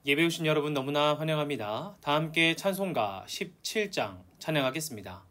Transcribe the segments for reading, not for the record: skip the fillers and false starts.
예배 오신 여러분 너무나 환영합니다. 다 함께 찬송가 17장 찬양하겠습니다.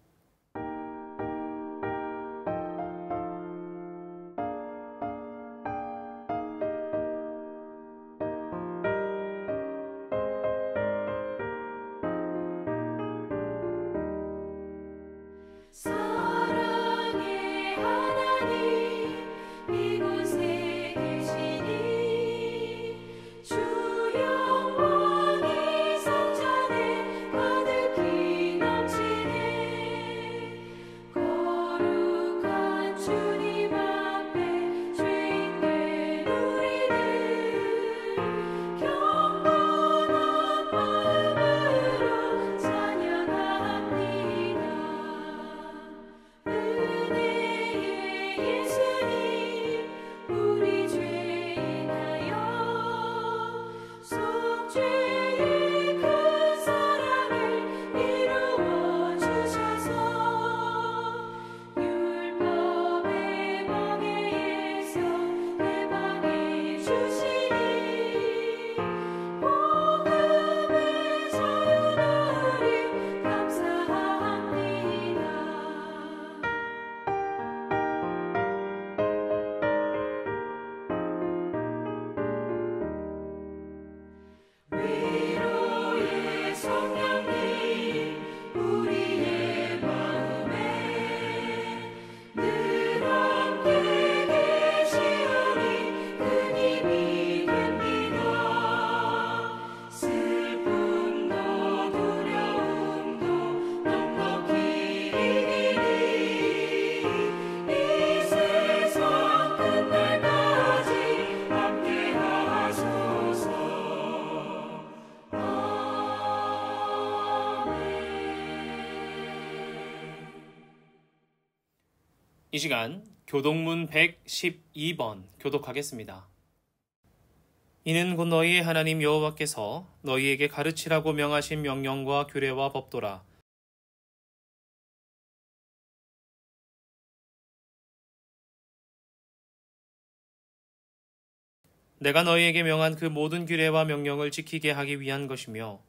이 시간 교독문 112번 교독하겠습니다. 이는 곧 너희의 하나님 여호와께서 너희에게 가르치라고 명하신 명령과 규례와 법도라. 내가 너희에게 명한 그 모든 규례와 명령을 지키게 하기 위한 것이며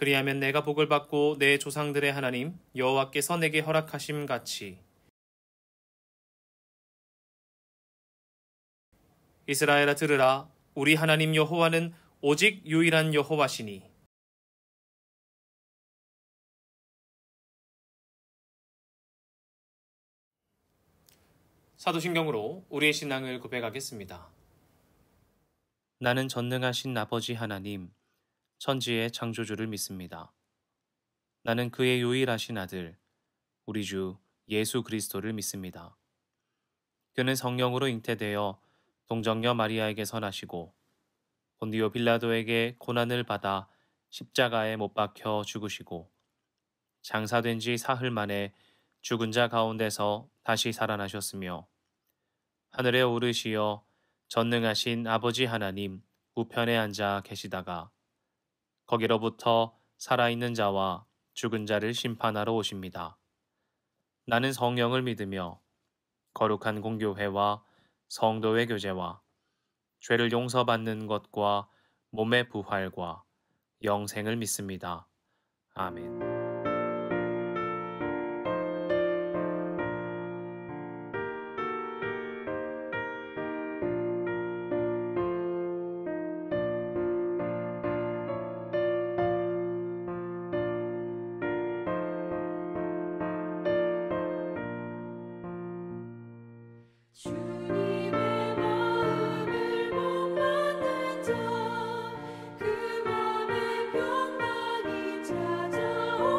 그리하면 내가 복을 받고 내 조상들의 하나님 여호와께서 내게 허락하심 같이 이스라엘아 들으라. 우리 하나님 여호와는 오직 유일한 여호와시니 사도신경으로 우리의 신앙을 고백하겠습니다. 나는 전능하신 아버지 하나님 천지의 창조주를 믿습니다. 나는 그의 유일하신 아들, 우리 주 예수 그리스도를 믿습니다. 그는 성령으로 잉태되어 동정녀 마리아에게서 나시고 본디오 빌라도에게 고난을 받아 십자가에 못 박혀 죽으시고 장사된 지 사흘 만에 죽은 자 가운데서 다시 살아나셨으며 하늘에 오르시어 전능하신 아버지 하나님 우편에 앉아 계시다가 거기로부터 살아있는 자와 죽은 자를 심판하러 오십니다. 나는 성령을 믿으며 거룩한 공교회와 성도의 교제와 죄를 용서받는 것과 몸의 부활과 영생을 믿습니다. 아멘. 그 맘에 평강이 찾아오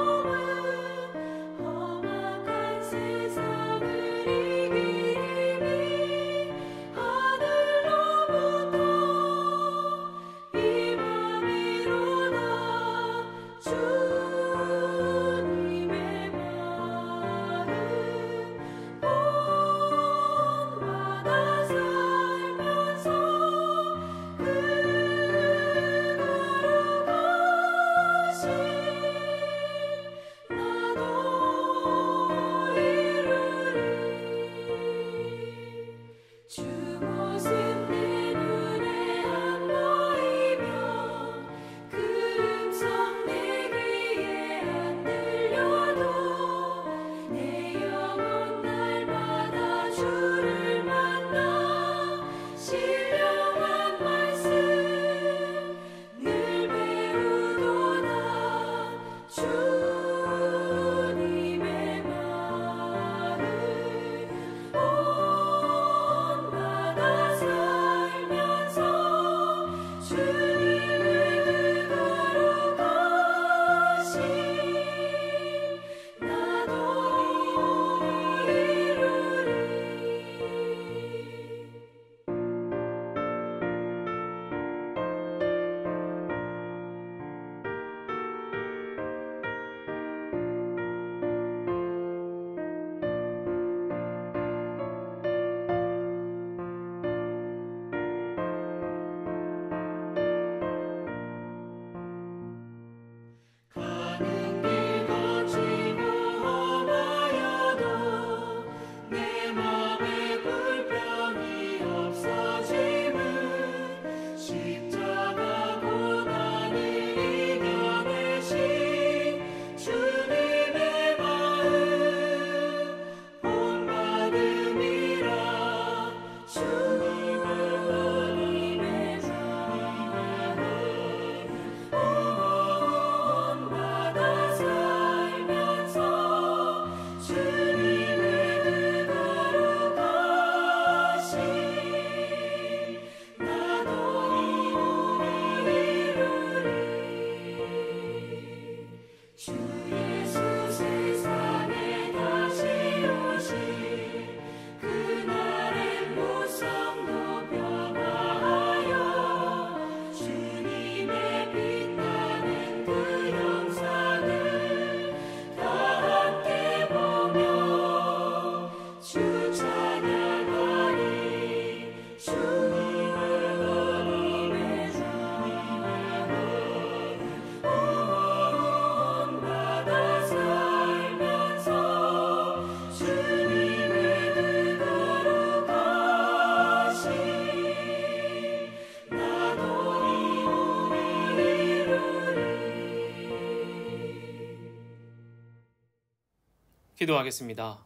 기도하겠습니다.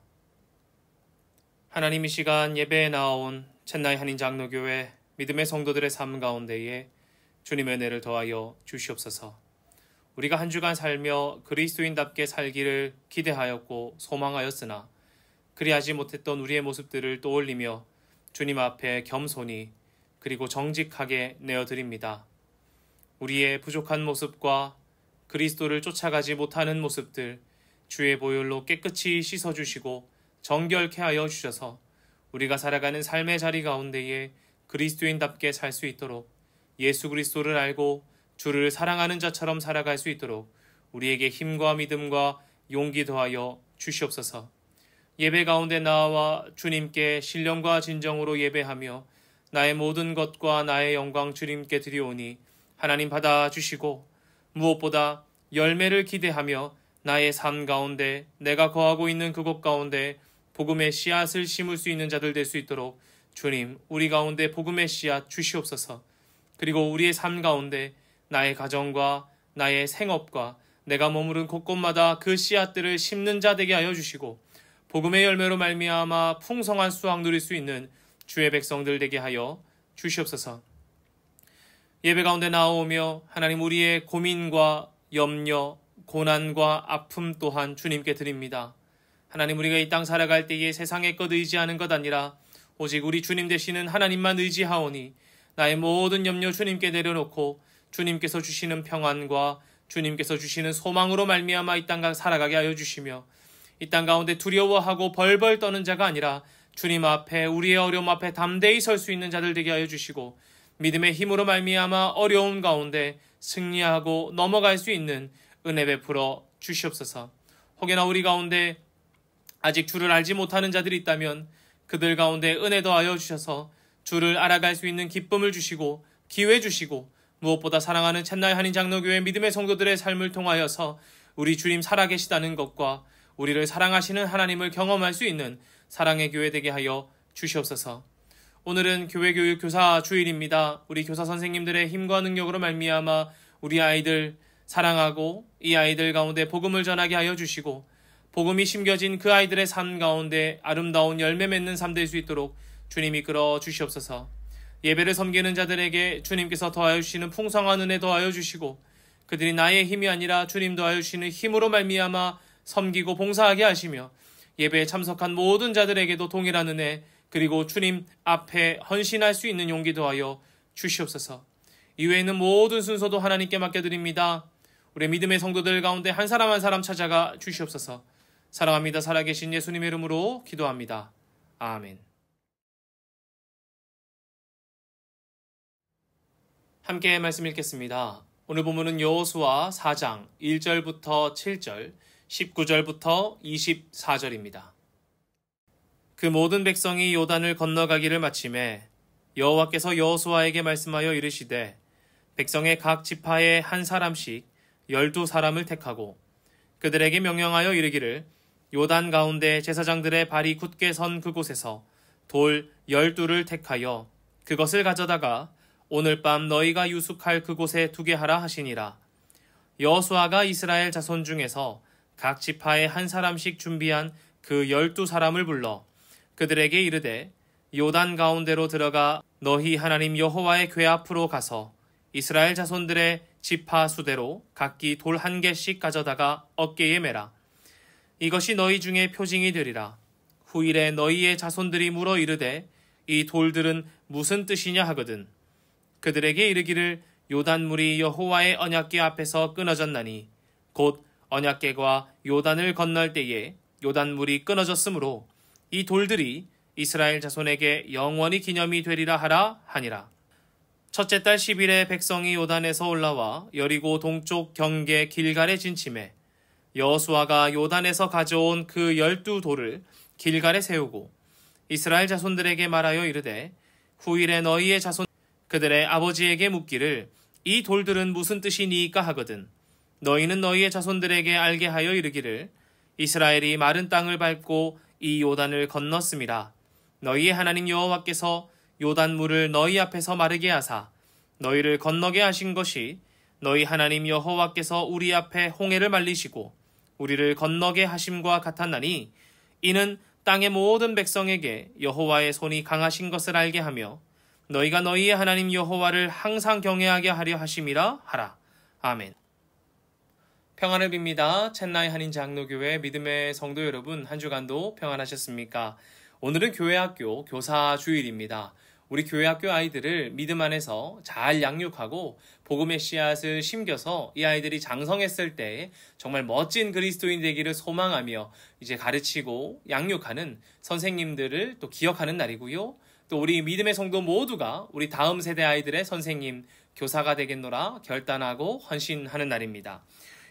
하나님, 이 시간 예배에 나온 첸나이 한인장로교회 믿음의 성도들의 삶 가운데에 주님의 은혜를 더하여 주시옵소서. 우리가 한 주간 살며 그리스도인답게 살기를 기대하였고 소망하였으나 그리하지 못했던 우리의 모습들을 떠올리며 주님 앞에 겸손히 그리고 정직하게 내어드립니다. 우리의 부족한 모습과 그리스도를 쫓아가지 못하는 모습들 주의 보혈로 깨끗이 씻어주시고 정결케 하여 주셔서 우리가 살아가는 삶의 자리 가운데에 그리스도인답게 살 수 있도록 예수 그리스도를 알고 주를 사랑하는 자처럼 살아갈 수 있도록 우리에게 힘과 믿음과 용기 더하여 주시옵소서. 예배 가운데 나와 주님께 신령과 진정으로 예배하며 나의 모든 것과 나의 영광 주님께 드리오니 하나님 받아주시고 무엇보다 열매를 기대하며 나의 삶 가운데 내가 거하고 있는 그곳 가운데 복음의 씨앗을 심을 수 있는 자들 될 수 있도록 주님 우리 가운데 복음의 씨앗 주시옵소서. 그리고 우리의 삶 가운데 나의 가정과 나의 생업과 내가 머무른 곳곳마다 그 씨앗들을 심는 자 되게 하여 주시고 복음의 열매로 말미암아 풍성한 수확 누릴 수 있는 주의 백성들 되게 하여 주시옵소서. 예배 가운데 나오며 하나님 우리의 고민과 염려, 고난과 아픔 또한 주님께 드립니다. 하나님 우리가 이 땅 살아갈 때에 세상의 것 의지하는 것 아니라 오직 우리 주님 되시는 하나님만 의지하오니 나의 모든 염려 주님께 내려놓고 주님께서 주시는 평안과 주님께서 주시는 소망으로 말미암아 이 땅 살아가게 하여 주시며 이 땅 가운데 두려워하고 벌벌 떠는 자가 아니라 주님 앞에 우리의 어려움 앞에 담대히 설 수 있는 자들 되게 하여 주시고 믿음의 힘으로 말미암아 어려움 가운데 승리하고 넘어갈 수 있는 은혜 베풀어 주시옵소서. 혹여나 우리 가운데 아직 주를 알지 못하는 자들이 있다면 그들 가운데 은혜 더하여 주셔서 주를 알아갈 수 있는 기쁨을 주시고 기회 주시고 무엇보다 사랑하는 첸나이 한인장로교회 믿음의 성도들의 삶을 통하여서 우리 주님 살아계시다는 것과 우리를 사랑하시는 하나님을 경험할 수 있는 사랑의 교회 되게 하여 주시옵소서. 오늘은 교회교육 교사 주일입니다. 우리 교사 선생님들의 힘과 능력으로 말미암아 우리 아이들 사랑하고 이 아이들 가운데 복음을 전하게 하여 주시고 복음이 심겨진 그 아이들의 삶 가운데 아름다운 열매 맺는 삶 될 수 있도록 주님이 이끌어 주시옵소서. 예배를 섬기는 자들에게 주님께서 더하여 주시는 풍성한 은혜 더하여 주시고 그들이 나의 힘이 아니라 주님 더하여 주시는 힘으로 말미암아 섬기고 봉사하게 하시며 예배에 참석한 모든 자들에게도 동일한 은혜 그리고 주님 앞에 헌신할 수 있는 용기 더하여 주시옵소서. 이외에는 모든 순서도 하나님께 맡겨드립니다. 우리 믿음의 성도들 가운데 한 사람 한 사람 찾아가 주시옵소서. 사랑합니다. 살아계신 예수님의 이름으로 기도합니다. 아멘. 함께 말씀 읽겠습니다. 오늘 본문은 여호수아 4장 1절부터 7절, 19절부터 24절입니다. 그 모든 백성이 요단을 건너가기를 마침에 여호와께서 여호수아에게 말씀하여 이르시되 백성의 각 지파에 한 사람씩 12사람을 택하고 그들에게 명령하여 이르기를 요단 가운데 제사장들의 발이 굳게 선 그곳에서 돌 12를 택하여 그것을 가져다가 오늘 밤 너희가 유숙할 그곳에 두게 하라 하시니라. 여호수아가 이스라엘 자손 중에서 각 지파에 한 사람씩 준비한 그 12사람을 불러 그들에게 이르되 요단 가운데로 들어가 너희 하나님 여호와의 궤 앞으로 가서 이스라엘 자손들의 지파 수대로 각기 돌 1개씩 가져다가 어깨에 매라. 이것이 너희 중에 표징이 되리라. 후일에 너희의 자손들이 물어 이르되 이 돌들은 무슨 뜻이냐 하거든. 그들에게 이르기를 요단물이 여호와의 언약궤 앞에서 끊어졌나니 곧 언약궤가 요단을 건널 때에 요단물이 끊어졌으므로 이 돌들이 이스라엘 자손에게 영원히 기념이 되리라 하라 하니라. 첫째 달 10일에 백성이 요단에서 올라와 여리고 동쪽 경계 길갈에 진침해 여호수아가 요단에서 가져온 그 12돌을 길갈에 세우고 이스라엘 자손들에게 말하여 이르되 후일에 너희의 자손 그들의 아버지에게 묻기를 이 돌들은 무슨 뜻이니까 하거든. 너희는 너희의 자손들에게 알게 하여 이르기를 이스라엘이 마른 땅을 밟고 이 요단을 건넜음이라. 너희의 하나님 여호와께서 요단물을 너희 앞에서 마르게 하사 너희를 건너게 하신 것이 너희 하나님 여호와께서 우리 앞에 홍해를 말리시고 우리를 건너게 하심과 같았나니 이는 땅의 모든 백성에게 여호와의 손이 강하신 것을 알게 하며 너희가 너희의 하나님 여호와를 항상 경외하게 하려 하심이라 하라. 아멘. 평안을 빕니다. 첸나이 한인 장로교회 믿음의 성도 여러분, 한 주간도 평안하셨습니까? 오늘은 교회학교 교사 주일입니다. 우리 교회학교 아이들을 믿음 안에서 잘 양육하고 복음의 씨앗을 심겨서 이 아이들이 장성했을 때 정말 멋진 그리스도인 되기를 소망하며 이제 가르치고 양육하는 선생님들을 또 기억하는 날이고요. 또 우리 믿음의 성도 모두가 우리 다음 세대 아이들의 선생님, 교사가 되겠노라 결단하고 헌신하는 날입니다.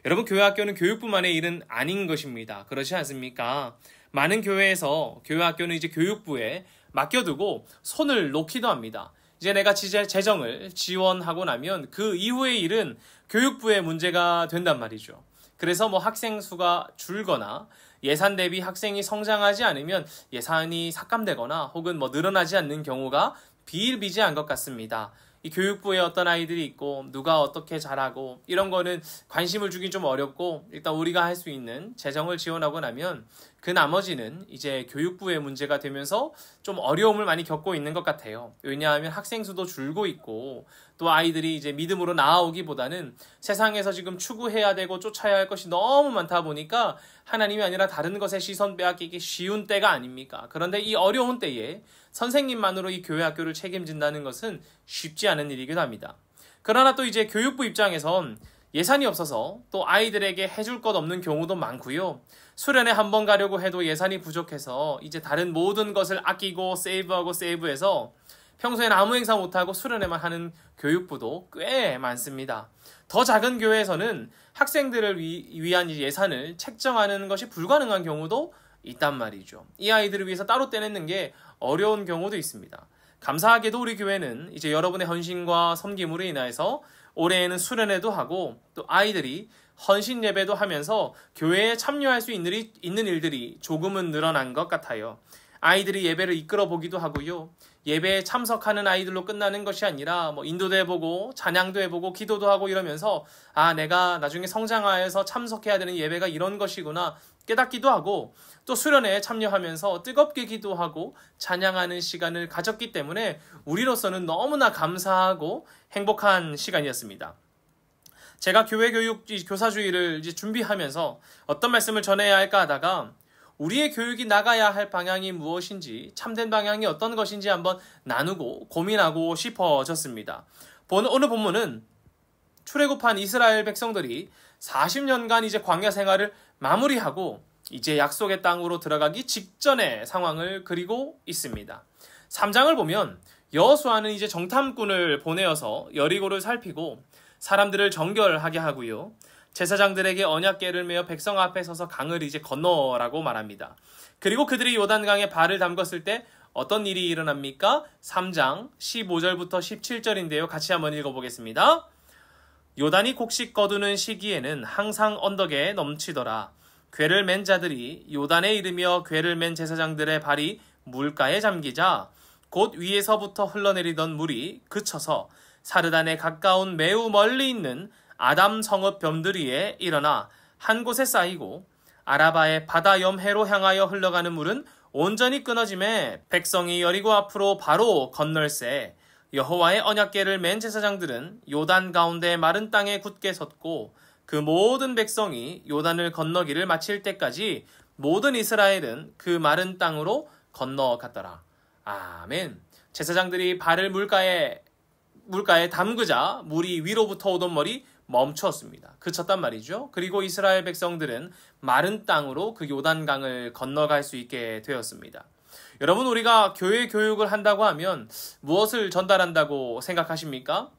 여러분, 교회학교는 교육부만의 일은 아닌 것입니다. 그렇지 않습니까? 많은 교회에서 교회학교는 이제 교육부에 맡겨두고 손을 놓기도 합니다. 이제 내가 재정을 지원하고 나면 그 이후의 일은 교육부의 문제가 된단 말이죠. 그래서 학생 수가 줄거나 예산 대비 학생이 성장하지 않으면 예산이 삭감되거나 혹은 늘어나지 않는 경우가 비일비재한 것 같습니다. 이 교육부에 어떤 아이들이 있고 누가 어떻게 잘하고 이런 거는 관심을 주긴 좀 어렵고, 일단 우리가 할 수 있는 재정을 지원하고 나면 그 나머지는 이제 교육부의 문제가 되면서 좀 어려움을 많이 겪고 있는 것 같아요. 왜냐하면 학생 수도 줄고 있고 또 아이들이 이제 믿음으로 나아오기보다는 세상에서 지금 추구해야 되고 쫓아야 할 것이 너무 많다 보니까 하나님이 아니라 다른 것에 시선 빼앗기기 쉬운 때가 아닙니까? 그런데 이 어려운 때에 선생님만으로 이 교회학교를 책임진다는 것은 쉽지 않은 일이기도 합니다. 그러나 또 이제 교육부 입장에선 예산이 없어서 또 아이들에게 해줄 것 없는 경우도 많고요. 수련회 한번 가려고 해도 예산이 부족해서 이제 다른 모든 것을 아끼고 세이브해서 평소에는 아무 행사 못하고 수련회만 하는 교육부도 꽤 많습니다. 더 작은 교회에서는 학생들을 위한 예산을 책정하는 것이 불가능한 경우도 있단 말이죠. 이 아이들을 위해서 따로 떼내는 게 어려운 경우도 있습니다. 감사하게도 우리 교회는 이제 여러분의 헌신과 섬김으로 인해서 올해에는 수련회도 하고 또 아이들이 헌신 예배도 하면서 교회에 참여할 수 있는 일들이 조금은 늘어난 것 같아요. 아이들이 예배를 이끌어 보기도 하고요. 예배에 참석하는 아이들로 끝나는 것이 아니라 인도도 해보고 찬양도 해보고 기도도 하고 이러면서 내가 나중에 성장하여서 참석해야 되는 예배가 이런 것이구나 깨닫기도 하고, 또 수련회에 참여하면서 뜨겁게 기도하고 찬양하는 시간을 가졌기 때문에 우리로서는 너무나 감사하고 행복한 시간이었습니다. 제가 교회 교육 교사주의를 이제 준비하면서 어떤 말씀을 전해야 할까 하다가 우리의 교육이 나가야 할 방향이 무엇인지, 참된 방향이 어떤 것인지 한번 나누고 고민하고 싶어졌습니다. 오늘 본문은 출애굽한 이스라엘 백성들이 40년간 이제 광야 생활을 마무리하고 이제 약속의 땅으로 들어가기 직전의 상황을 그리고 있습니다. 3장을 보면 여호수아는 이제 정탐꾼을 보내어서 여리고를 살피고 사람들을 정결하게 하고요. 제사장들에게 언약궤를 메어 백성 앞에 서서 강을 이제 건너라고 말합니다. 그리고 그들이 요단강에 발을 담궜을 때 어떤 일이 일어납니까? 3장 15절부터 17절인데요. 같이 한번 읽어보겠습니다. 요단이 곡식 거두는 시기에는 항상 언덕에 넘치더라. 궤를 맨 자들이 요단에 이르며 궤를 맨 제사장들의 발이 물가에 잠기자 곧 위에서부터 흘러내리던 물이 그쳐서 사르단에 가까운 매우 멀리 있는 아담 성읍 뼘드리에 일어나 한 곳에 쌓이고 아라바의 바다 염해로 향하여 흘러가는 물은 온전히 끊어짐에 백성이 여리고 앞으로 바로 건널세. 여호와의 언약궤를 맨 제사장들은 요단 가운데 마른 땅에 굳게 섰고 그 모든 백성이 요단을 건너기를 마칠 때까지 모든 이스라엘은 그 마른 땅으로 건너갔더라. 아멘. 제사장들이 발을 물가에 담그자 물이 위로부터 오던 멀이 멈췄습니다. 그쳤단 말이죠. 그리고 이스라엘 백성들은 마른 땅으로 그 요단강을 건너갈 수 있게 되었습니다. 여러분, 우리가 교회 교육을 한다고 하면 무엇을 전달한다고 생각하십니까?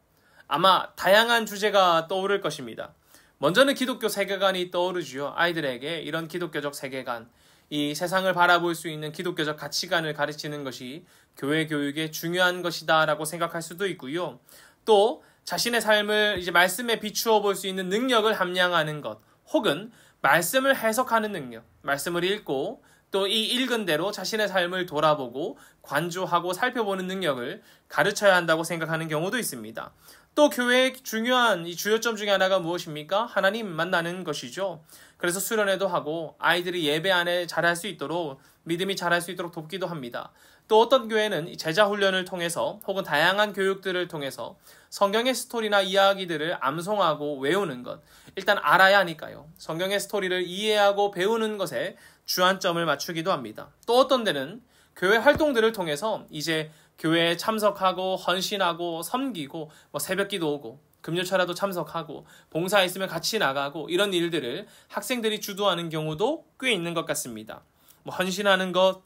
아마 다양한 주제가 떠오를 것입니다. 먼저는 기독교 세계관이 떠오르죠. 아이들에게 이런 기독교적 세계관, 이 세상을 바라볼 수 있는 기독교적 가치관을 가르치는 것이 교회 교육의 중요한 것이다 라고 생각할 수도 있고요. 또 자신의 삶을 이제 말씀에 비추어 볼 수 있는 능력을 함양하는 것, 혹은 말씀을 해석하는 능력, 말씀을 읽고 또 이 읽은 대로 자신의 삶을 돌아보고 관조하고 살펴보는 능력을 가르쳐야 한다고 생각하는 경우도 있습니다. 또 교회의 중요한 이 주요점 중에 하나가 무엇입니까? 하나님 만나는 것이죠. 그래서 수련회도 하고 아이들이 예배 안에 잘할 수 있도록 믿음이 잘할 수 있도록 돕기도 합니다. 또 어떤 교회는 제자 훈련을 통해서 혹은 다양한 교육들을 통해서 성경의 스토리나 이야기들을 암송하고 외우는 것, 일단 알아야 하니까요. 성경의 스토리를 이해하고 배우는 것에 주안점을 맞추기도 합니다. 또 어떤 데는 교회 활동들을 통해서 이제 교회에 참석하고 헌신하고 섬기고 새벽기도 오고 금요철야도 참석하고 봉사 있으면 같이 나가고 이런 일들을 학생들이 주도하는 경우도 꽤 있는 것 같습니다. 헌신하는 것,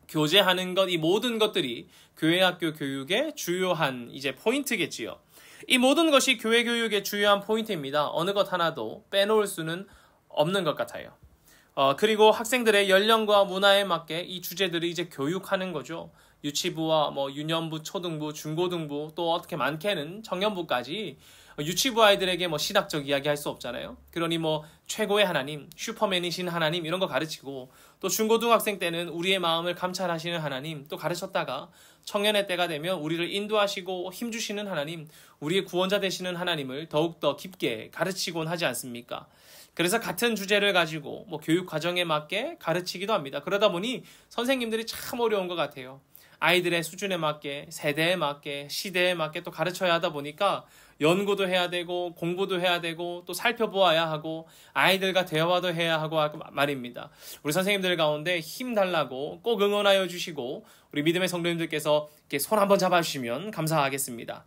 교제하는 것, 이 모든 것들이 교회 학교 교육의 주요한 이제 포인트겠지요. 이 모든 것이 교회 교육의 주요한 포인트입니다. 어느 것 하나도 빼놓을 수는 없는 것 같아요. 그리고 학생들의 연령과 문화에 맞게 이 주제들을 이제 교육하는 거죠. 유치부와 유년부, 초등부, 중고등부, 또 어떻게 많게는 청년부까지 유치부 아이들에게 신학적 이야기 할 수 없잖아요. 그러니 최고의 하나님, 슈퍼맨이신 하나님 이런 거 가르치고, 또 중고등학생 때는 우리의 마음을 감찰하시는 하나님 또 가르쳤다가 청년의 때가 되면 우리를 인도하시고 힘주시는 하나님, 우리의 구원자 되시는 하나님을 더욱더 깊게 가르치곤 하지 않습니까? 그래서 같은 주제를 가지고 교육 과정에 맞게 가르치기도 합니다. 그러다 보니 선생님들이 참 어려운 것 같아요. 아이들의 수준에 맞게, 세대에 맞게, 시대에 맞게 또 가르쳐야 하다 보니까 연구도 해야 되고 공부도 해야 되고 또 살펴보아야 하고 아이들과 대화도 해야 하고 말입니다. 우리 선생님들 가운데 힘 달라고 꼭 응원하여 주시고 우리 믿음의 성도님들께서 이렇게 손 한번 잡아주시면 감사하겠습니다.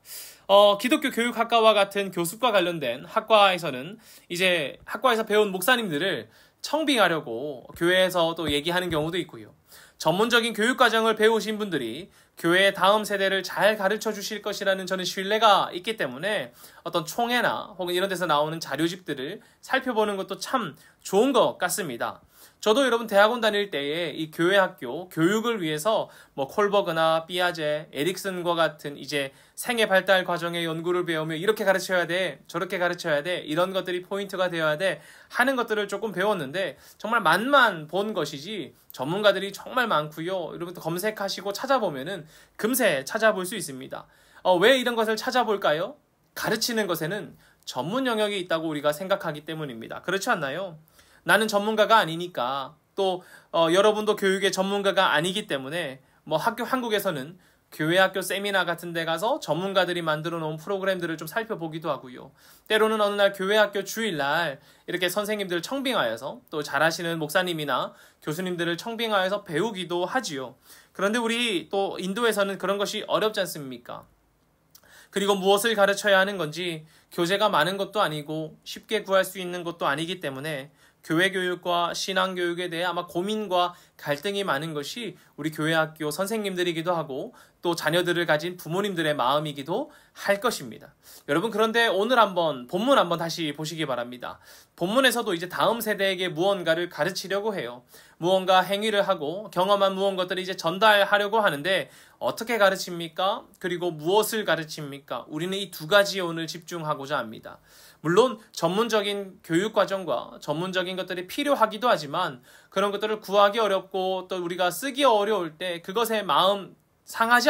기독교 교육학과와 같은 교습과 관련된 학과에서는 이제 학과에서 배운 목사님들을 청빙하려고 교회에서 또 얘기하는 경우도 있고요. 전문적인 교육과정을 배우신 분들이 교회의 다음 세대를 잘 가르쳐 주실 것이라는 저는 신뢰가 있기 때문에 어떤 총회나 혹은 이런 데서 나오는 자료집들을 살펴보는 것도 참 좋은 것 같습니다. 저도 여러분 대학원 다닐 때에 이 교회 학교 교육을 위해서 콜버그나 삐아제, 에릭슨과 같은 이제 생애 발달 과정의 연구를 배우며 이렇게 가르쳐야 돼, 저렇게 가르쳐야 돼, 이런 것들이 포인트가 되어야 돼 하는 것들을 조금 배웠는데 정말 맛만 본 것이지 전문가들이 정말 많고요. 여러분도 검색하시고 찾아보면은 금세 찾아볼 수 있습니다. 왜 이런 것을 찾아볼까요? 가르치는 것에는 전문 영역이 있다고 우리가 생각하기 때문입니다. 그렇지 않나요? 나는 전문가가 아니니까, 또 여러분도 교육의 전문가가 아니기 때문에 한국에서는 교회 학교 세미나 같은 데 가서 전문가들이 만들어 놓은 프로그램들을 좀 살펴보기도 하고요. 때로는 어느 날 교회 학교 주일날 이렇게 선생님들 청빙하여서 또 잘하시는 목사님이나 교수님들을 청빙하여서 배우기도 하지요. 그런데 우리 또 인도에서는 그런 것이 어렵지 않습니까? 그리고 무엇을 가르쳐야 하는 건지 교재가 많은 것도 아니고 쉽게 구할 수 있는 것도 아니기 때문에 교회 교육과 신앙 교육에 대해 아마 고민과 갈등이 많은 것이 우리 교회 학교 선생님들이기도 하고 또 자녀들을 가진 부모님들의 마음이기도 할 것입니다. 여러분, 그런데 오늘 본문 한번 다시 보시기 바랍니다. 본문에서도 이제 다음 세대에게 무언가를 가르치려고 해요. 무언가 행위를 하고 경험한 무언가들을 이제 전달하려고 하는데 어떻게 가르칩니까? 그리고 무엇을 가르칩니까? 우리는 이 두 가지에 오늘 집중하고자 합니다. 물론 전문적인 교육과정과 전문적인 것들이 필요하기도 하지만 그런 것들을 구하기 어렵고 또 우리가 쓰기 어려울 때 그것에 마음 상하지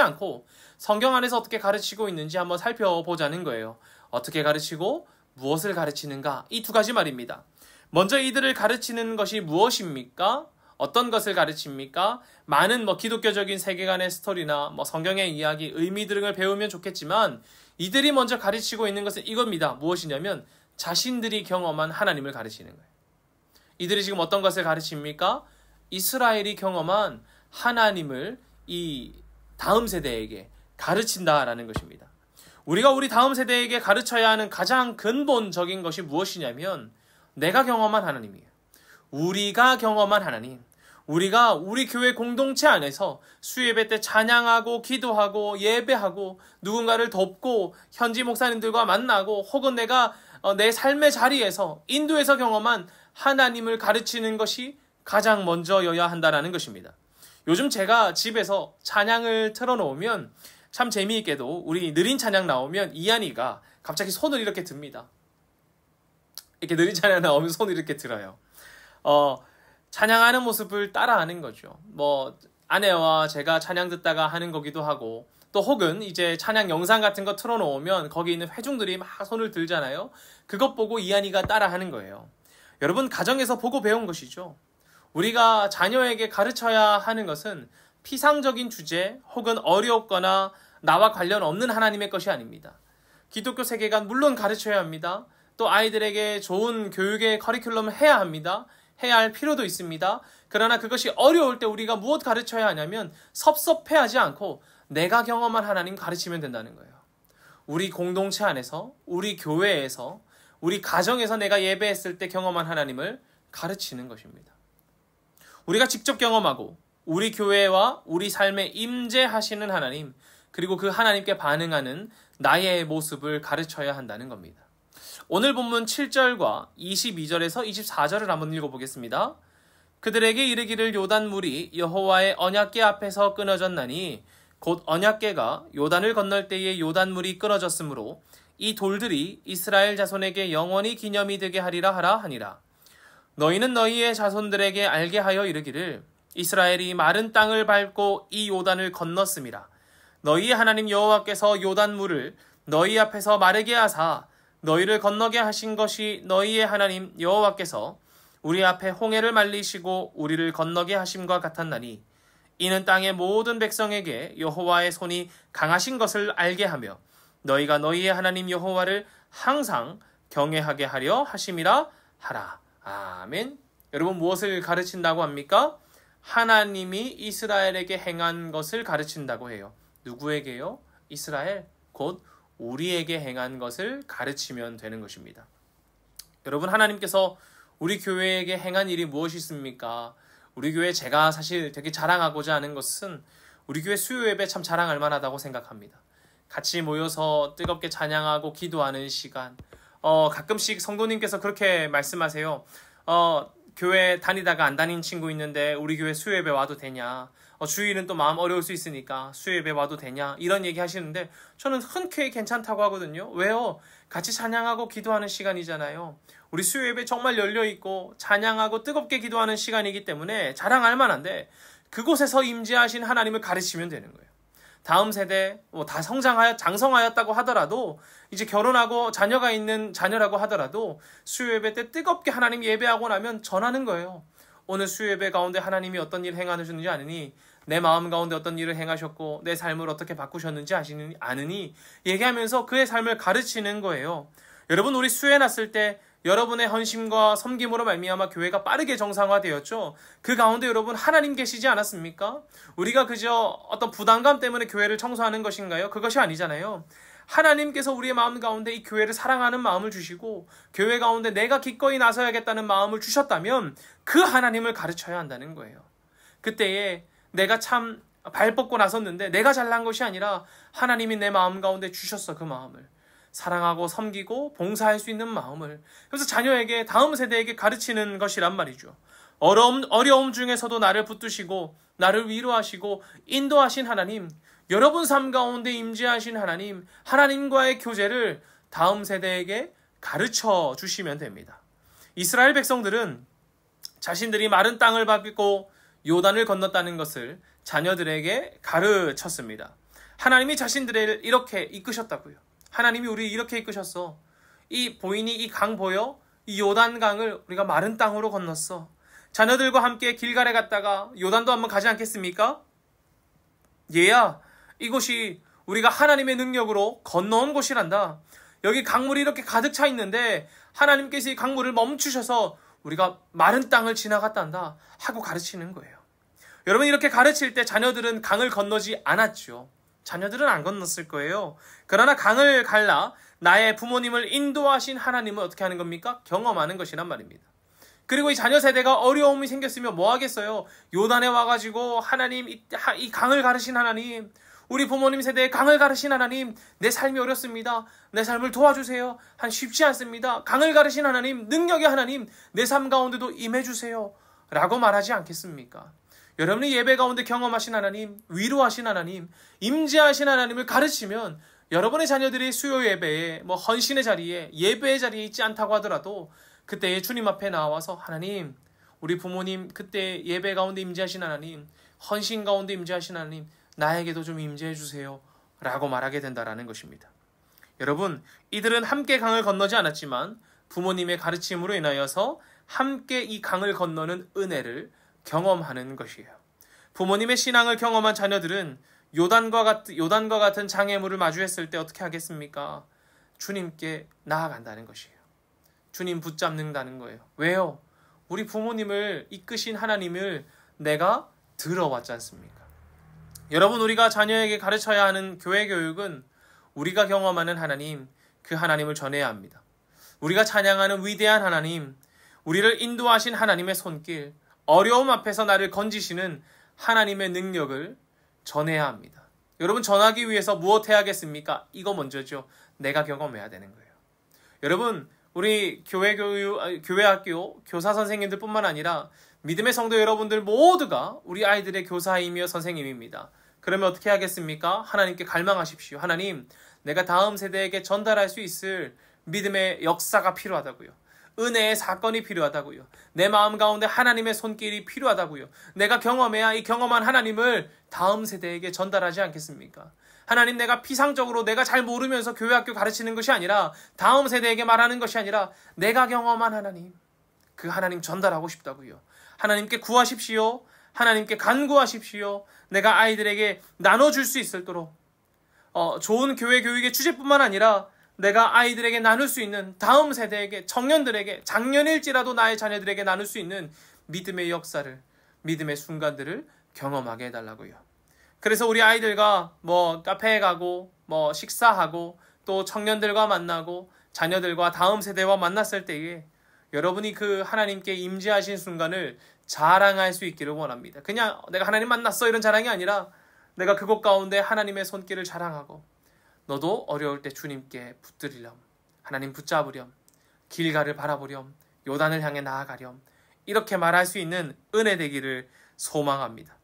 않고 성경 안에서 어떻게 가르치고 있는지 한번 살펴보자는 거예요. 어떻게 가르치고 무엇을 가르치는가? 이 두 가지 말입니다. 먼저 이들을 가르치는 것이 무엇입니까? 어떤 것을 가르칩니까? 많은 기독교적인 세계관의 스토리나 성경의 이야기, 의미 등을 배우면 좋겠지만 이들이 먼저 가르치고 있는 것은 이겁니다. 무엇이냐면 자신들이 경험한 하나님을 가르치는 거예요. 이들이 지금 어떤 것을 가르칩니까? 이스라엘이 경험한 하나님을 이 다음 세대에게 가르친다라는 것입니다. 우리가 우리 다음 세대에게 가르쳐야 하는 가장 근본적인 것이 무엇이냐면 내가 경험한 하나님이에요. 우리가 경험한 하나님. 우리가 우리 교회 공동체 안에서 수예배 때 찬양하고 기도하고 예배하고 누군가를 돕고 현지 목사님들과 만나고 혹은 내가 내 삶의 자리에서 인도에서 경험한 하나님을 가르치는 것이 가장 먼저여야 한다는 것입니다. 요즘 제가 집에서 찬양을 틀어놓으면 참 재미있게도 우리 느린 찬양 나오면 이한이가 갑자기 손을 이렇게 듭니다. 이렇게 느린 찬양 나오면 손을 이렇게 들어요. 찬양하는 모습을 따라하는 거죠. 아내와 제가 찬양 듣다가 하는 거기도 하고 또 혹은 이제 찬양 영상 같은 거 틀어놓으면 거기 있는 회중들이 막 손을 들잖아요. 그것 보고 이한이가 따라하는 거예요. 여러분, 가정에서 보고 배운 것이죠. 우리가 자녀에게 가르쳐야 하는 것은 피상적인 주제 혹은 어렵거나 나와 관련 없는 하나님의 것이 아닙니다. 기독교 세계관 물론 가르쳐야 합니다. 또 아이들에게 좋은 교육의 커리큘럼을 해야 합니다. 해야 할 필요도 있습니다. 그러나 그것이 어려울 때 우리가 무엇 가르쳐야 하냐면 섭섭해하지 않고 내가 경험한 하나님 가르치면 된다는 거예요. 우리 공동체 안에서, 우리 교회에서, 우리 가정에서 내가 예배했을 때 경험한 하나님을 가르치는 것입니다. 우리가 직접 경험하고 우리 교회와 우리 삶에 임재하시는 하나님, 그리고 그 하나님께 반응하는 나의 모습을 가르쳐야 한다는 겁니다. 오늘 본문 7절과 22절에서 24절을 한번 읽어보겠습니다. 그들에게 이르기를 요단물이 여호와의 언약궤 앞에서 끊어졌나니 곧 언약궤가 요단을 건널 때에 요단물이 끊어졌으므로 이 돌들이 이스라엘 자손에게 영원히 기념이 되게 하리라 하라 하니라. 너희는 너희의 자손들에게 알게 하여 이르기를 이스라엘이 마른 땅을 밟고 이 요단을 건넜음이라. 너희 하나님 여호와께서 요단물을 너희 앞에서 마르게 하사 너희를 건너게 하신 것이 너희의 하나님 여호와께서 우리 앞에 홍해를 말리시고 우리를 건너게 하심과 같았나니 이는 땅의 모든 백성에게 여호와의 손이 강하신 것을 알게 하며 너희가 너희의 하나님 여호와를 항상 경외하게 하려 하심이라 하라. 아멘. 여러분, 무엇을 가르친다고 합니까? 하나님이 이스라엘에게 행한 것을 가르친다고 해요. 누구에게요? 이스라엘, 곧 우리에게 행한 것을 가르치면 되는 것입니다. 여러분, 하나님께서 우리 교회에게 행한 일이 무엇이 있습니까? 우리 교회 제가 사실 되게 자랑하고자 하는 것은 우리 교회 수요 예배 참 자랑할 만하다고 생각합니다. 같이 모여서 뜨겁게 찬양하고 기도하는 시간. 가끔씩 성도님께서 그렇게 말씀하세요. 교회 다니다가 안 다닌 친구 있는데 우리 교회 수요 예배 와도 되냐? 주일은 또 마음 어려울 수 있으니까 수요 예배 와도 되냐? 이런 얘기 하시는데 저는 흔쾌히 괜찮다고 하거든요. 왜요? 같이 찬양하고 기도하는 시간이잖아요. 우리 수요 예배 정말 열려있고 찬양하고 뜨겁게 기도하는 시간이기 때문에 자랑할 만한데 그곳에서 임재하신 하나님을 가르치면 되는 거예요. 다음 세대 다 장성하였다고 하더라도 이제 결혼하고 자녀가 있는 자녀라고 하더라도 수요 예배 때 뜨겁게 하나님 예배하고 나면 전하는 거예요. 오늘 수요 예배 가운데 하나님이 어떤 일 행하셨는지 아느니, 내 마음 가운데 어떤 일을 행하셨고 내 삶을 어떻게 바꾸셨는지 아느니 얘기하면서 그의 삶을 가르치는 거예요. 여러분, 우리 수요에 났을 때 여러분의 헌신과 섬김으로 말미암아 교회가 빠르게 정상화되었죠. 그 가운데 여러분 하나님 계시지 않았습니까? 우리가 그저 어떤 부담감 때문에 교회를 청소하는 것인가요? 그것이 아니잖아요. 하나님께서 우리의 마음 가운데 이 교회를 사랑하는 마음을 주시고 교회 가운데 내가 기꺼이 나서야겠다는 마음을 주셨다면 그 하나님을 가르쳐야 한다는 거예요. 그때에 내가 참 발 뻗고 나섰는데 내가 잘난 것이 아니라 하나님이 내 마음 가운데 주셨어. 그 마음을 사랑하고 섬기고 봉사할 수 있는 마음을. 그래서 자녀에게, 다음 세대에게 가르치는 것이란 말이죠. 어려움 중에서도 나를 붙드시고 나를 위로하시고 인도하신 하나님, 여러분 삶 가운데 임재하신 하나님, 하나님과의 교제를 다음 세대에게 가르쳐 주시면 됩니다. 이스라엘 백성들은 자신들이 마른 땅을 밟고 요단을 건넜다는 것을 자녀들에게 가르쳤습니다. 하나님이 자신들을 이렇게 이끄셨다고요. 하나님이 우리 이렇게 이끄셨어. 보이니 이 강 보여? 이 요단강을 우리가 마른 땅으로 건넜어. 자녀들과 함께 길갈에 갔다가 요단도 한번 가지 않겠습니까? 얘야, 이곳이 우리가 하나님의 능력으로 건너온 곳이란다. 여기 강물이 이렇게 가득 차 있는데 하나님께서 이 강물을 멈추셔서 우리가 마른 땅을 지나갔단다 하고 가르치는 거예요. 여러분, 이렇게 가르칠 때 자녀들은 강을 건너지 않았죠. 자녀들은 안 건넜을 거예요. 그러나 강을 갈라 나의 부모님을 인도하신 하나님은 어떻게 하는 겁니까? 경험하는 것이란 말입니다. 그리고 이 자녀 세대가 어려움이 생겼으면 뭐 하겠어요? 요단에 와가지고 하나님, 이 강을 가르신 하나님, 우리 부모님 세대에 강을 가르신 하나님, 내 삶이 어렵습니다. 내 삶을 도와주세요. 쉽지 않습니다. 강을 가르신 하나님, 능력의 하나님, 내 삶 가운데도 임해주세요. 라고 말하지 않겠습니까? 여러분이 예배 가운데 경험하신 하나님, 위로하신 하나님, 임재하신 하나님을 가르치면 여러분의 자녀들이 수요 예배에, 헌신의 자리에, 예배의 자리에 있지 않다고 하더라도 그때 주님 앞에 나와서 하나님, 우리 부모님 그때 예배 가운데 임재하신 하나님, 헌신 가운데 임재하신 하나님, 나에게도 좀 임재해 주세요 라고 말하게 된다라는 것입니다. 여러분, 이들은 함께 강을 건너지 않았지만 부모님의 가르침으로 인하여서 함께 이 강을 건너는 은혜를 경험하는 것이에요. 부모님의 신앙을 경험한 자녀들은 요단과 같은 장애물을 마주했을 때 어떻게 하겠습니까? 주님께 나아간다는 것이에요. 주님 붙잡는다는 거예요. 왜요? 우리 부모님을 이끄신 하나님을 내가 들어왔지 않습니까? 여러분, 우리가 자녀에게 가르쳐야 하는 교회 교육은 우리가 경험하는 하나님, 그 하나님을 전해야 합니다. 우리가 찬양하는 위대한 하나님, 우리를 인도하신 하나님의 손길, 어려움 앞에서 나를 건지시는 하나님의 능력을 전해야 합니다. 여러분, 전하기 위해서 무엇 해야겠습니까? 이거 먼저죠. 내가 경험해야 되는 거예요. 여러분, 우리 교회학교 교사 선생님들 뿐만 아니라 믿음의 성도 여러분들 모두가 우리 아이들의 교사이며 선생님입니다. 그러면 어떻게 하겠습니까? 하나님께 갈망하십시오. 하나님, 내가 다음 세대에게 전달할 수 있을 믿음의 역사가 필요하다고요. 은혜의 사건이 필요하다고요. 내 마음 가운데 하나님의 손길이 필요하다고요. 내가 경험해야 이 경험한 하나님을 다음 세대에게 전달하지 않겠습니까? 하나님, 내가 피상적으로 내가 잘 모르면서 교회 학교 가르치는 것이 아니라 다음 세대에게 말하는 것이 아니라 내가 경험한 하나님, 그 하나님 전달하고 싶다고요. 하나님께 구하십시오. 하나님께 간구하십시오. 내가 아이들에게 나눠줄 수 있도록 좋은 교회 교육의 주제뿐만 아니라 내가 아이들에게 나눌 수 있는 다음 세대에게, 청년들에게, 작년일지라도 나의 자녀들에게 나눌 수 있는 믿음의 역사를, 믿음의 순간들을 경험하게 해달라고요. 그래서 우리 아이들과 카페에 가고 식사하고 또 청년들과 만나고 자녀들과 다음 세대와 만났을 때에 여러분이 그 하나님께 임재하신 순간을 자랑할 수 있기를 원합니다. 그냥 내가 하나님 만났어 이런 자랑이 아니라 내가 그곳 가운데 하나님의 손길을 자랑하고 너도 어려울 때 주님께 붙들리렴, 하나님 붙잡으렴, 길가를 바라보렴, 요단을 향해 나아가렴, 이렇게 말할 수 있는 은혜 되기를 소망합니다.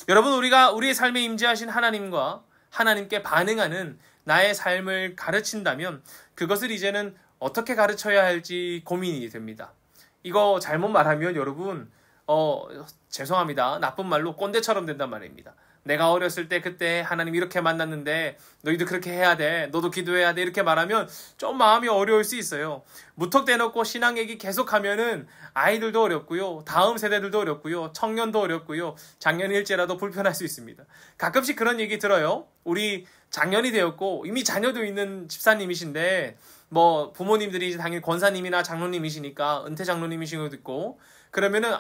여러분, 우리가 우리의 삶에 임재하신 하나님과 하나님께 반응하는 나의 삶을 가르친다면 그것을 이제는 어떻게 가르쳐야 할지 고민이 됩니다. 이거 잘못 말하면 여러분 죄송합니다. 나쁜 말로 꼰대처럼 된단 말입니다. 내가 어렸을 때 그때 하나님 이렇게 만났는데 너희도 그렇게 해야 돼. 너도 기도해야 돼. 이렇게 말하면 좀 마음이 어려울 수 있어요. 무턱대놓고 신앙 얘기 계속하면은 아이들도 어렵고요. 다음 세대들도 어렵고요. 청년도 어렵고요. 작년일지라도 불편할 수 있습니다. 가끔씩 그런 얘기 들어요. 우리 작년이 되었고 이미 자녀도 있는 집사님이신데 부모님들이 당연히 권사님이나 장로님이시니까 은퇴 장로님이신 것도 있고 그러면은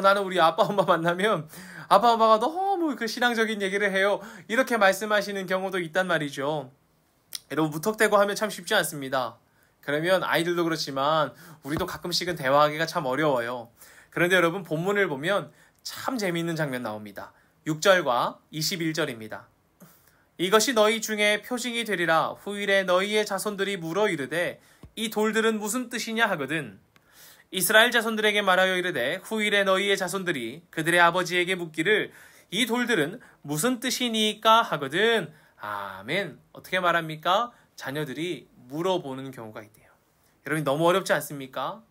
나는 우리 아빠 엄마 만나면 아빠 엄마가 너무 그 신앙적인 얘기를 해요. 이렇게 말씀하시는 경우도 있단 말이죠. 여러분, 무턱대고 하면 참 쉽지 않습니다. 그러면 아이들도 그렇지만 우리도 가끔씩은 대화하기가 참 어려워요. 그런데 여러분, 본문을 보면 참 재미있는 장면 나옵니다. 6절과 21절입니다. 이것이 너희 중에 표징이 되리라. 후일에 너희의 자손들이 물어 이르되 이 돌들은 무슨 뜻이냐 하거든. 이스라엘 자손들에게 말하여 이르되 후일에 너희의 자손들이 그들의 아버지에게 묻기를 이 돌들은 무슨 뜻이니까 하거든. 아멘. 어떻게 말합니까? 자녀들이 물어보는 경우가 있대요. 여러분, 너무 어렵지 않습니까?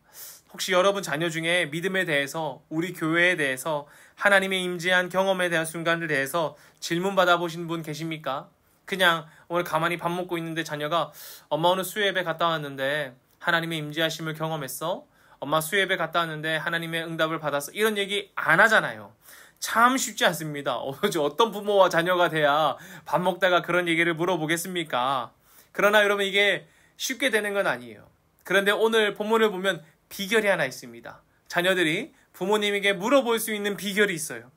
혹시 여러분 자녀 중에 믿음에 대해서, 우리 교회에 대해서, 하나님의 임재한 경험에 대한 순간에 대해서 질문 받아보신 분 계십니까? 그냥 오늘 가만히 밥 먹고 있는데 자녀가 엄마 오늘 수요예배 갔다 왔는데 하나님의 임재하심을 경험했어? 엄마 수요예배 갔다 왔는데 하나님의 응답을 받았어? 이런 얘기 안 하잖아요. 참 쉽지 않습니다. 어떤 부모와 자녀가 돼야 밥 먹다가 그런 얘기를 물어보겠습니까? 그러나 여러분, 이게 쉽게 되는 건 아니에요. 그런데 오늘 본문을 보면 비결이 하나 있습니다. 자녀들이 부모님에게 물어볼 수 있는 비결이 있어요.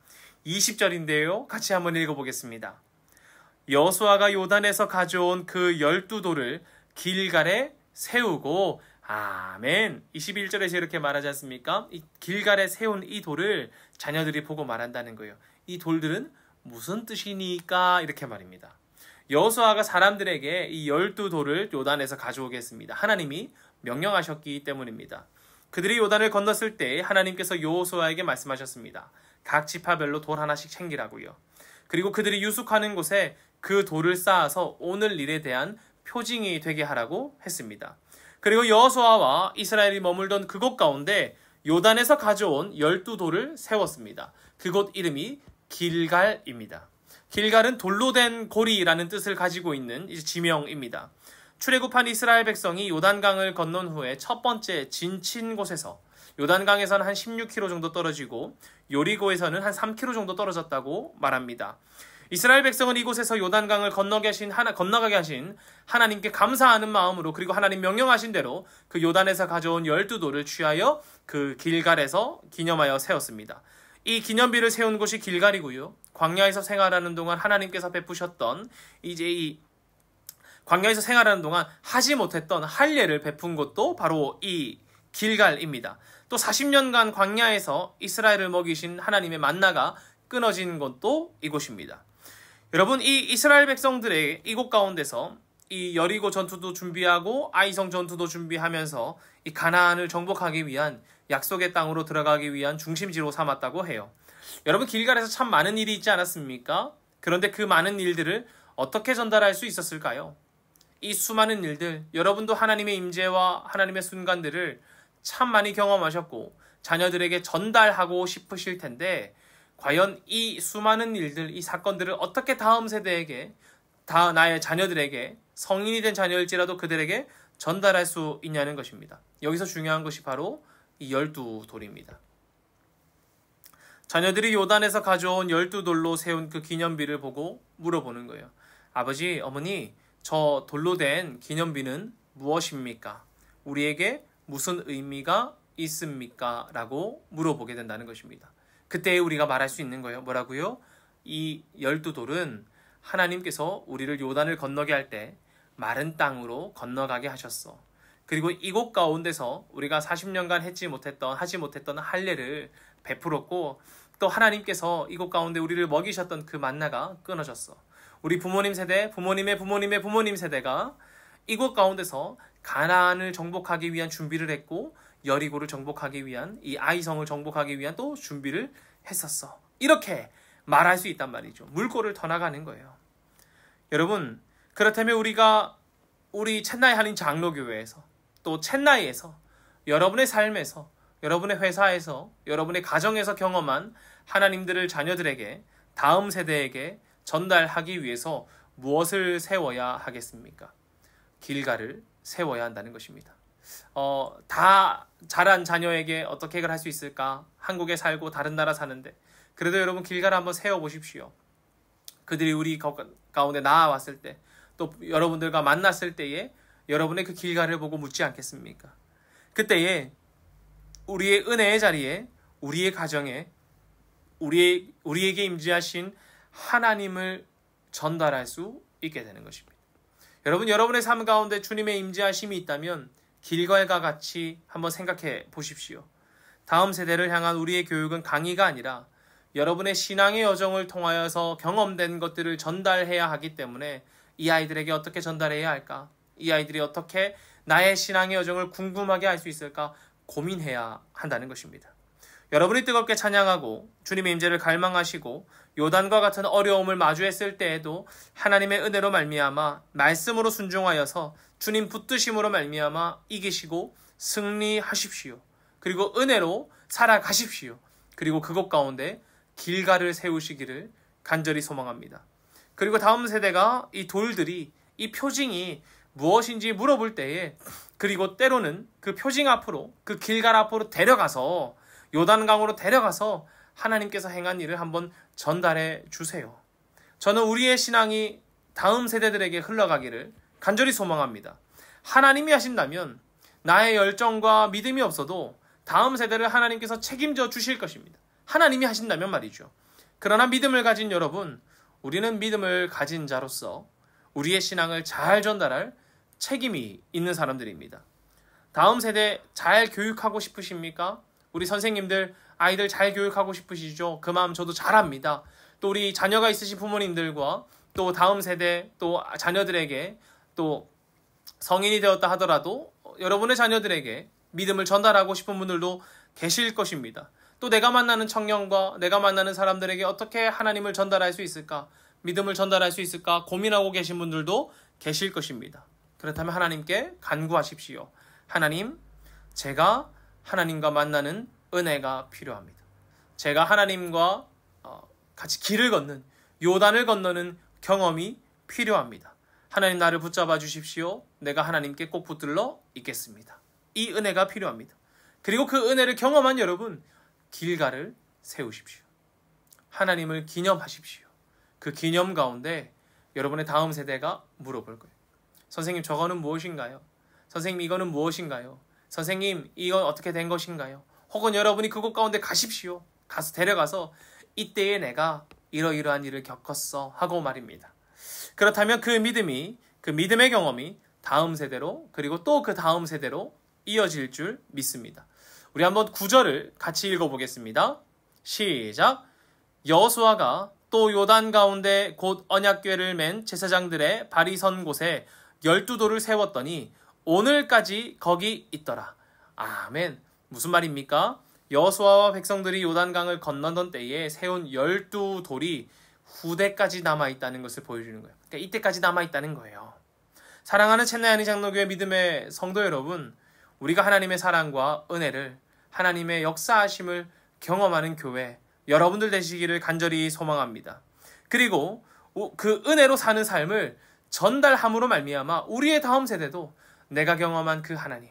20절인데요. 같이 한번 읽어보겠습니다. 여호수아가 요단에서 가져온 그 12돌을 길갈에 세우고 아멘. 21절에서 이렇게 말하지 않습니까? 이 길갈에 세운 이 돌을 자녀들이 보고 말한다는 거예요. 이 돌들은 무슨 뜻이니까 이렇게 말입니다. 여호수아가 사람들에게 이 12돌을 요단에서 가져오게 했습니다. 하나님이 명령하셨기 때문입니다. 그들이 요단을 건넜을 때 하나님께서 여호수아에게 말씀하셨습니다. 각 지파별로 돌 하나씩 챙기라고요. 그리고 그들이 유숙하는 곳에 그 돌을 쌓아서 오늘 일에 대한 표징이 되게 하라고 했습니다. 그리고 여호수아와 이스라엘이 머물던 그곳 가운데 요단에서 가져온 12돌을 세웠습니다. 그곳 이름이 길갈입니다. 길갈은 돌로 된 고리라는 뜻을 가지고 있는 이제 지명입니다. 출애굽한 이스라엘 백성이 요단강을 건넌 후에 첫 번째 진친 곳에서 요단강에서는 한 16km 정도 떨어지고 요리고에서는 한 3km 정도 떨어졌다고 말합니다. 이스라엘 백성은 이곳에서 요단강을 건너가게 하신 하나님께 감사하는 마음으로, 그리고 하나님 명령하신 대로 그 요단에서 가져온 12돌을 취하여 그 길갈에서 기념하여 세웠습니다. 이 기념비를 세운 곳이 길갈이고요. 광야에서 생활하는 동안 하나님께서 베푸셨던 이제 이 광야에서 생활하는 동안 하지 못했던 할례를 베푼 곳도 바로 이 길갈입니다. 또 40년간 광야에서 이스라엘을 먹이신 하나님의 만나가 끊어진 곳도 이곳입니다. 여러분, 이 이스라엘 백성들의 이곳 가운데서 이 여리고 전투도 준비하고 아이성 전투도 준비하면서 이 가나안을 정복하기 위한 약속의 땅으로 들어가기 위한 중심지로 삼았다고 해요. 여러분, 길갈에서 참 많은 일이 있지 않았습니까? 그런데 그 많은 일들을 어떻게 전달할 수 있었을까요? 이 수많은 일들, 여러분도 하나님의 임재와 하나님의 순간들을 참 많이 경험하셨고 자녀들에게 전달하고 싶으실 텐데, 과연 이 수많은 일들, 이 사건들을 어떻게 다음 세대에게, 나의 자녀들에게, 성인이 된 자녀일지라도 그들에게 전달할 수 있냐는 것입니다. 여기서 중요한 것이 바로 이 12돌입니다. 자녀들이 요단에서 가져온 12돌로 세운 그 기념비를 보고 물어보는 거예요. 아버지, 어머니, 저 돌로 된 기념비는 무엇입니까? 우리에게 무슨 의미가 있습니까? 라고 물어보게 된다는 것입니다. 그때 우리가 말할 수 있는 거예요. 뭐라고요? 이 12돌은 하나님께서 우리를 요단을 건너게 할 때 마른 땅으로 건너가게 하셨어. 그리고 이곳 가운데서 우리가 40년간 하지 못했던 할례를 베풀었고, 또 하나님께서 이곳 가운데 우리를 먹이셨던 그 만나가 끊어졌어. 우리 부모님 세대, 부모님의 부모님의 부모님 세대가 이곳 가운데서 가나안을 정복하기 위한 준비를 했고, 여리고를 정복하기 위한, 이 아이성을 정복하기 위한 또 준비를 했었어. 이렇게 말할 수 있단 말이죠. 물꼬를 터나가는 거예요. 여러분, 그렇다면 우리 첸나이 한인 장로교회에서, 또 첸나이에서, 여러분의 삶에서, 여러분의 회사에서, 여러분의 가정에서 경험한 하나님들을 자녀들에게, 다음 세대에게 전달하기 위해서 무엇을 세워야 하겠습니까? 길갈을 세워야 한다는 것입니다. 다 자란 자녀에게 어떻게 할 수 있을까? 한국에 살고 다른 나라 사는데, 그래도 여러분 길갈을 한번 세워보십시오. 그들이 우리 가운데 나아왔을 때, 또 여러분들과 만났을 때에 여러분의 그 길갈을 보고 묻지 않겠습니까? 그때에 우리의 은혜의 자리에, 우리의 가정에, 우리에게 임재하신 하나님을 전달할 수 있게 되는 것입니다. 여러분, 여러분의 삶 가운데 주님의 임재하심이 있다면 길갈과 같이 한번 생각해 보십시오. 다음 세대를 향한 우리의 교육은 강의가 아니라 여러분의 신앙의 여정을 통하여서 경험된 것들을 전달해야 하기 때문에, 이 아이들에게 어떻게 전달해야 할까? 이 아이들이 어떻게 나의 신앙의 여정을 궁금하게 할 수 있을까? 고민해야 한다는 것입니다. 여러분이 뜨겁게 찬양하고 주님의 임재를 갈망하시고 요단과 같은 어려움을 마주했을 때에도 하나님의 은혜로 말미암아 말씀으로 순종하여서 주님 붙드심으로 말미암아 이기시고 승리하십시오. 그리고 은혜로 살아가십시오. 그리고 그곳 가운데 길갈을 세우시기를 간절히 소망합니다. 그리고 다음 세대가 이 돌들이, 이 표징이 무엇인지 물어볼 때에, 그리고 때로는 그 표징 앞으로, 그 길갈 앞으로 데려가서, 요단강으로 데려가서 하나님께서 행한 일을 한번 전달해 주세요. 저는 우리의 신앙이 다음 세대들에게 흘러가기를 간절히 소망합니다. 하나님이 하신다면 나의 열정과 믿음이 없어도 다음 세대를 하나님께서 책임져 주실 것입니다. 하나님이 하신다면 말이죠. 그러나 믿음을 가진 여러분, 우리는 믿음을 가진 자로서 우리의 신앙을 잘 전달할 책임이 있는 사람들입니다. 다음 세대 잘 교육하고 싶으십니까? 우리 선생님들 아이들 잘 교육하고 싶으시죠? 그 마음 저도 잘 압니다. 또 우리 자녀가 있으신 부모님들과 또 다음 세대, 또 자녀들에게, 또 성인이 되었다 하더라도 여러분의 자녀들에게 믿음을 전달하고 싶은 분들도 계실 것입니다. 또 내가 만나는 청년과 내가 만나는 사람들에게 어떻게 하나님을 전달할 수 있을까? 믿음을 전달할 수 있을까? 고민하고 계신 분들도 계실 것입니다. 그렇다면 하나님께 간구하십시오. 하나님, 제가 하나님과 만나는 은혜가 필요합니다. 제가 하나님과 같이 길을 걷는 요단을 건너는 경험이 필요합니다. 하나님 나를 붙잡아 주십시오. 내가 하나님께 꼭 붙들러 있겠습니다. 이 은혜가 필요합니다. 그리고 그 은혜를 경험한 여러분, 길가를 세우십시오. 하나님을 기념하십시오. 그 기념 가운데 여러분의 다음 세대가 물어볼 거예요. 선생님, 저거는 무엇인가요? 선생님, 이거는 무엇인가요? 선생님, 이건 어떻게 된 것인가요? 혹은 여러분이 그곳 가운데 가십시오. 가서 데려가서 이때에 내가 이러이러한 일을 겪었어 하고 말입니다. 그렇다면 그 믿음이, 그 믿음의 경험이 다음 세대로, 그리고 또 그 다음 세대로 이어질 줄 믿습니다. 우리 한번 9절을 같이 읽어보겠습니다. 시작. 여호수아가 또 요단 가운데 곧 언약궤를 맨 제사장들의 발이 선 곳에 12돌을 세웠더니 오늘까지 거기 있더라. 아멘. 무슨 말입니까? 여호수아와 백성들이 요단강을 건너던 때에 세운 12돌이 후대까지 남아있다는 것을 보여주는 거예요. 그러니까 이때까지 남아있다는 거예요. 사랑하는 첸나이 장로교회 믿음의 성도 여러분, 우리가 하나님의 사랑과 은혜를, 하나님의 역사하심을 경험하는 교회, 여러분들 되시기를 간절히 소망합니다. 그리고 그 은혜로 사는 삶을 전달함으로 말미암아 우리의 다음 세대도 내가 경험한 그 하나님,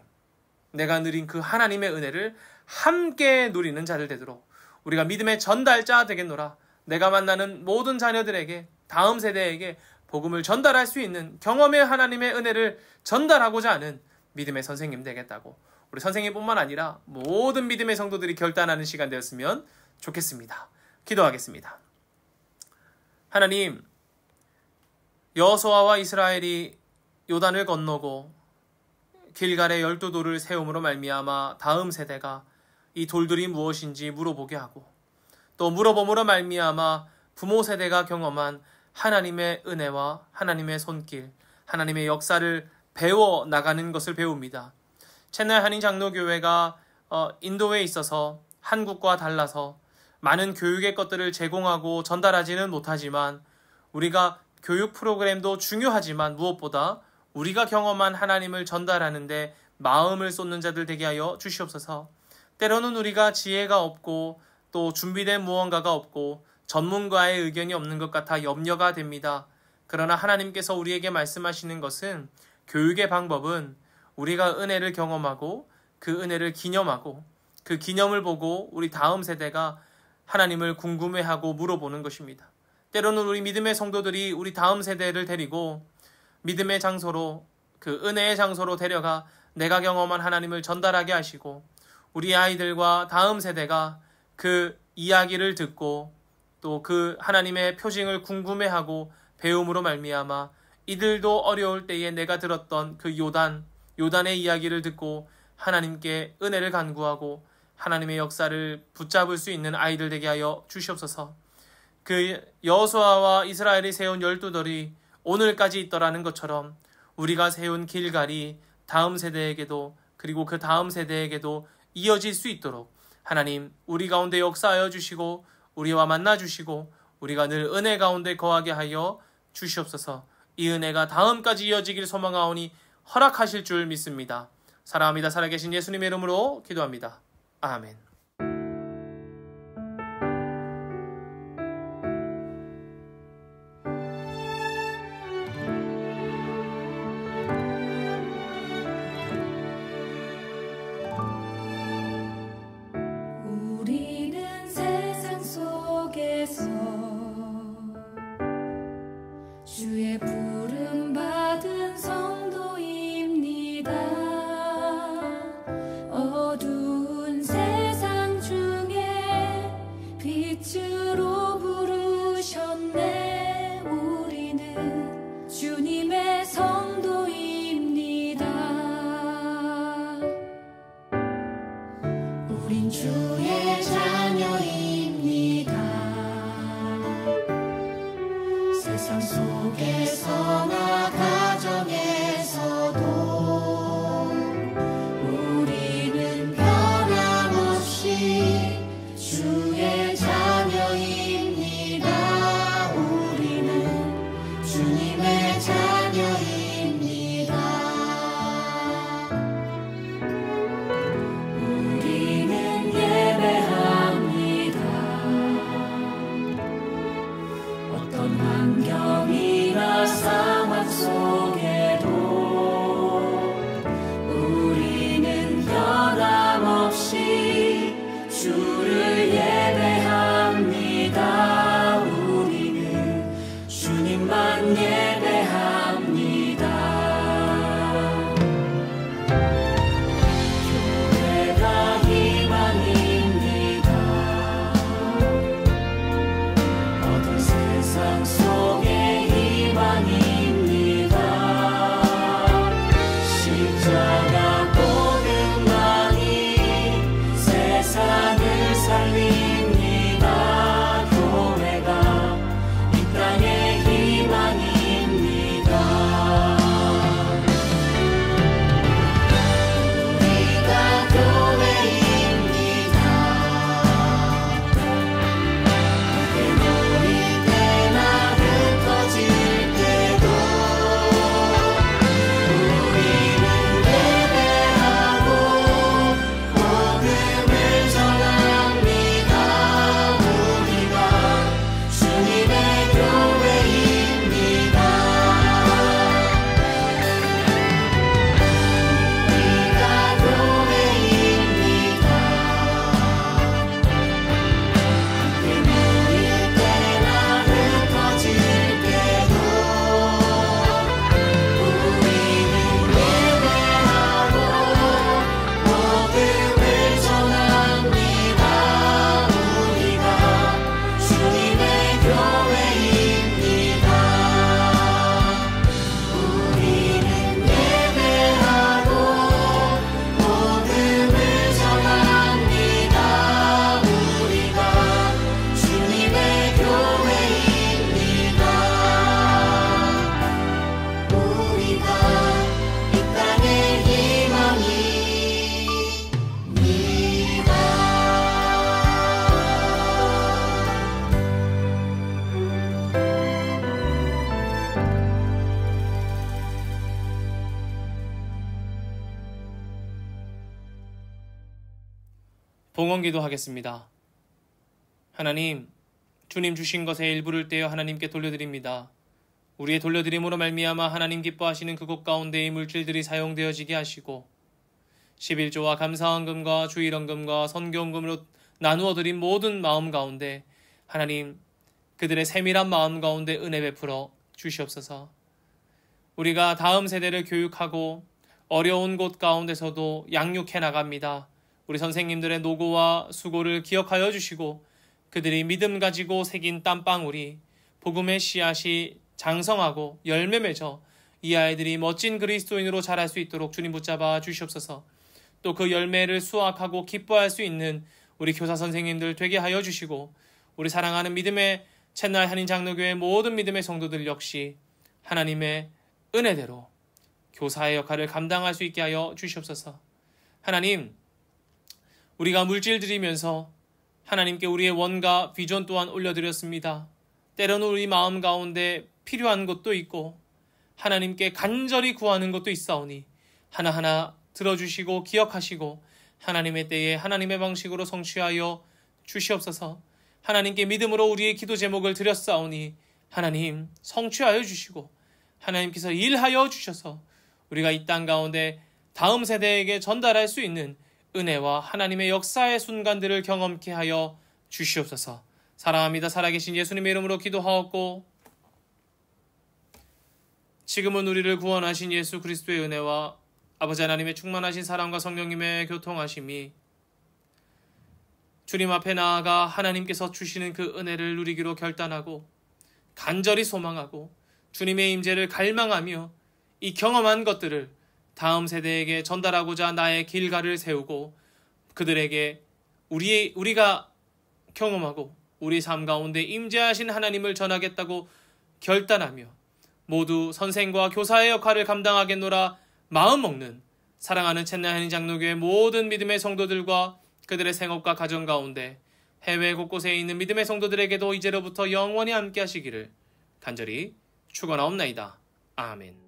내가 누린 그 하나님의 은혜를 함께 누리는 자들 되도록 우리가 믿음의 전달자 되겠노라. 내가 만나는 모든 자녀들에게, 다음 세대에게 복음을 전달할 수 있는 경험의 하나님의 은혜를 전달하고자 하는 믿음의 선생님 되겠다고, 우리 선생님뿐만 아니라 모든 믿음의 성도들이 결단하는 시간 되었으면 좋겠습니다. 기도하겠습니다. 하나님, 여호수아와 이스라엘이 요단을 건너고 길갈에 12돌을 세움으로 말미암아 다음 세대가 이 돌들이 무엇인지 물어보게 하고, 또 물어봄으로 말미암아 부모 세대가 경험한 하나님의 은혜와 하나님의 손길, 하나님의 역사를 배워 나가는 것을 배웁니다. 첸나이 한인 장로교회가 인도에 있어서 한국과 달라서 많은 교육의 것들을 제공하고 전달하지는 못하지만, 우리가 교육 프로그램도 중요하지만 무엇보다 우리가 경험한 하나님을 전달하는데 마음을 쏟는 자들 되게 하여 주시옵소서. 때로는 우리가 지혜가 없고 또 준비된 무언가가 없고 전문가의 의견이 없는 것 같아 염려가 됩니다. 그러나 하나님께서 우리에게 말씀하시는 것은, 교육의 방법은 우리가 은혜를 경험하고 그 은혜를 기념하고 그 기념을 보고 우리 다음 세대가 하나님을 궁금해하고 물어보는 것입니다. 때로는 우리 믿음의 성도들이 우리 다음 세대를 데리고 믿음의 장소로, 그 은혜의 장소로 데려가 내가 경험한 하나님을 전달하게 하시고, 우리 아이들과 다음 세대가 그 이야기를 듣고 또 그 하나님의 표징을 궁금해하고 배움으로 말미암아 이들도 어려울 때에 내가 들었던 그 요단의 이야기를 듣고 하나님께 은혜를 간구하고 하나님의 역사를 붙잡을 수 있는 아이들 되게 하여 주시옵소서. 그 여호수아와 이스라엘이 세운 12돌이 오늘까지 있더라는 것처럼 우리가 세운 길갈이 다음 세대에게도, 그리고 그 다음 세대에게도 이어질 수 있도록 하나님, 우리 가운데 역사하여 주시고 우리와 만나 주시고 우리가 늘 은혜 가운데 거하게 하여 주시옵소서. 이 은혜가 다음까지 이어지길 소망하오니 허락하실 줄 믿습니다. 사랑합니다. 살아계신 예수님의 이름으로 기도합니다. 아멘. 우리는 세상 속에서 주의 부름 받은 성도입니다. 어두운 세상 중에 빛으로 부르셨네. 우리는 주님의 성도입니다. 우린 주의 자녀입니다. 세상 속에서나 가정에서도 우리는 변함없이 주의 자녀입니다. 우리는 주님의 자녀입니다. 우리는 예배합니다. 어떤 봉헌기도 하겠습니다. 하나님, 주님 주신 것의 일부를 떼어 하나님께 돌려드립니다. 우리의 돌려드림으로 말미암아 하나님 기뻐하시는 그곳 가운데의 물질들이 사용되어지게 하시고 11조와 감사헌금과 주일헌금과 선교헌금으로 나누어 드린 모든 마음 가운데 하나님 그들의 세밀한 마음 가운데 은혜 베풀어 주시옵소서. 우리가 다음 세대를 교육하고 어려운 곳 가운데서도 양육해 나갑니다. 우리 선생님들의 노고와 수고를 기억하여 주시고 그들이 믿음 가지고 새긴 땀방울이 복음의 씨앗이 장성하고 열매 맺어 이 아이들이 멋진 그리스도인으로 자랄 수 있도록 주님 붙잡아 주시옵소서. 또 그 열매를 수확하고 기뻐할 수 있는 우리 교사 선생님들 되게 하여 주시고 우리 사랑하는 믿음의 챗날 한인 장로교회 모든 믿음의 성도들 역시 하나님의 은혜대로 교사의 역할을 감당할 수 있게 하여 주시옵소서. 하나님, 우리가 물질 드리면서 하나님께 우리의 원과 비전 또한 올려드렸습니다. 때로는 우리 마음 가운데 필요한 것도 있고 하나님께 간절히 구하는 것도 있사오니 하나하나 들어주시고 기억하시고 하나님의 때에 하나님의 방식으로 성취하여 주시옵소서. 하나님께 믿음으로 우리의 기도 제목을 드렸사오니 하나님 성취하여 주시고 하나님께서 일하여 주셔서 우리가 이 땅 가운데 다음 세대에게 전달할 수 있는 은혜와 하나님의 역사의 순간들을 경험케 하여 주시옵소서. 사랑합니다. 살아계신 예수님의 이름으로 기도하옵고 지금은 우리를 구원하신 예수 그리스도의 은혜와 아버지 하나님의 충만하신 사랑과 성령님의 교통하심이 주님 앞에 나아가 하나님께서 주시는 그 은혜를 누리기로 결단하고 간절히 소망하고 주님의 임재를 갈망하며 이 경험한 것들을 다음 세대에게 전달하고자 나의 길가를 세우고 그들에게 우리가 경험하고 우리 삶 가운데 임재하신 하나님을 전하겠다고 결단하며 모두 선생과 교사의 역할을 감당하겠노라 마음먹는 사랑하는 챗날 한인 장로교회 모든 믿음의 성도들과 그들의 생업과 가정 가운데 해외 곳곳에 있는 믿음의 성도들에게도 이제로부터 영원히 함께 하시기를 간절히 축원하옵나이다. 아멘.